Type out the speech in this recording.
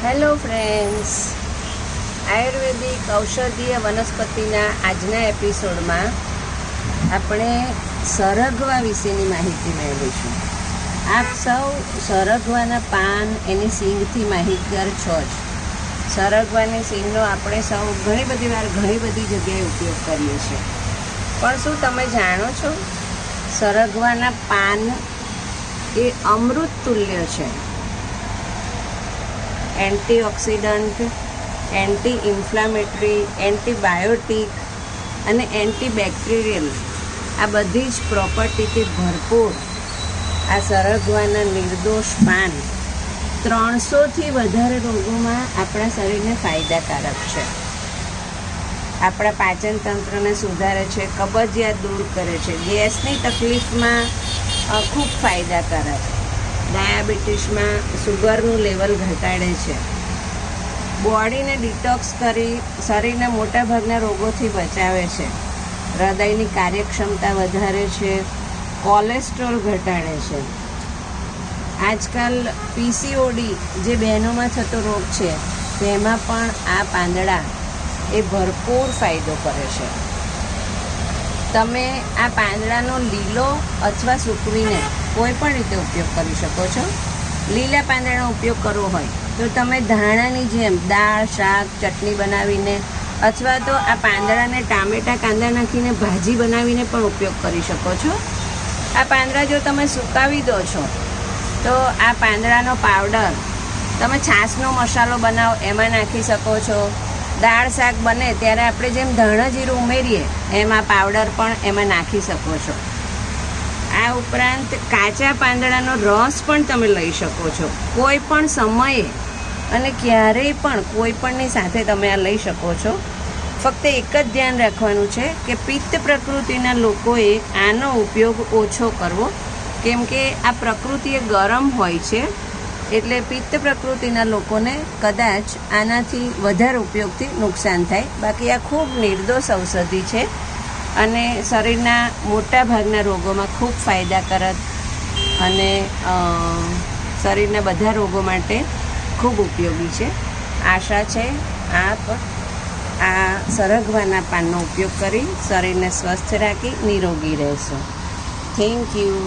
Hello friends, આયુર્વેદિક ઔષધીય વનસ્પતિના આજના એપિસોડમાં આપણે સરગવા વિશેની માહિતી મેળવીશું. આપ સૌ સરગવાના પાન એની સિંગથી માહિતગાર છો જ. સરગવાની સિંગનો આપણે સૌ ઘણી બધી વાર ઘણી બધી જગ્યાએ ઉપયોગ કરીએ છીએ. પણ શું તમે જાણો છો, સરગવાના પાન એ અમૃત તુલ્ય છે. એન્ટીઓક્સિડન્ટ, એન્ટી ઇન્ફ્લામેટરી, એન્ટીબાયોટિક અને એન્ટીબેક્ટેરિયલ આ બધી જ પ્રોપર્ટીથી ભરપૂર આ સરગવાના નિર્દોષ પાન 300થી વધારે રોગોમાં આપણા શરીરને ફાયદાકારક છે. આપણા પાચન તંત્રને સુધારે છે, કબજિયાત દૂર કરે છે, ગેસની તકલીફમાં ખૂબ ફાયદાકારક, ડાયાબિટીસમાં સુગરનું લેવલ ઘટાડે છે, બોડીને ડિટોક્સ કરી શરીરના મોટાભાગના રોગોથી બચાવે છે, હૃદયની કાર્યક્ષમતા વધારે છે, કોલેસ્ટ્રોલ ઘટાડે છે. આજકાલ પીસીઓડી જે બહેનોમાં થતો રોગ છે તેમાં પણ આ પાંદડા એ ભરપૂર ફાયદો કરે છે. તમે આ પાંદડાનો લીલો અથવા સૂકવીને કોઈ પણ રીતે ઉપયોગ કરી શકો છો. લીલા પાંદડાનો ઉપયોગ કરવો હોય તો તમે ધાણાની જેમ દાળ, શાક, ચટણી બનાવીને અથવા તો આ પાંદડાને ટામેટાં, કાંદા નાખીને ભાજી બનાવીને પણ ઉપયોગ કરી શકો છો. આ પાંદડા જો તમે સુકાવી દો છો તો આ પાંદડાનો પાવડર તમે છાશનો મસાલો બનાવો એમાં નાખી શકો છો. દાળ શાક બને ત્યારે આપણે જેમ ધાણા જીરું ઉમેરીએ એમ આ પાવડર પણ એમાં નાખી શકો છો. આ ઉપરાંત કાચા પાંદડાનો રસ પણ તમે લઈ શકો છો. કોઈ પણ સમયે અને ક્યારેય પણ કોઈ પણની સાથે તમે આ લઈ શકો છો. ફક્ત એક જ ધ્યાન રાખવાનું છે કે પિત્ત પ્રકૃતિના લોકોએ આનો ઉપયોગ ઓછો કરવો, કેમ કે આ પ્રકૃતિએ ગરમ હોય છે, એટલે પિત્ત પ્રકૃતિના લોકોને કદાચ આનાથી વધારે ઉપયોગથી નુકસાન થાય. બાકી આ ખૂબ નિર્દોષ ઔષધિ છે અને શરીરના મોટા ભાગના રોગોમાં ખૂબ ફાયદાકારક અને શરીરના બધા રોગો માટે ખૂબ ઉપયોગી છે. આશા છે આપ આ સરગવાના પાનનો ઉપયોગ કરી શરીરને સ્વસ્થ રાખી નિરોગી રહેશો. Thank you.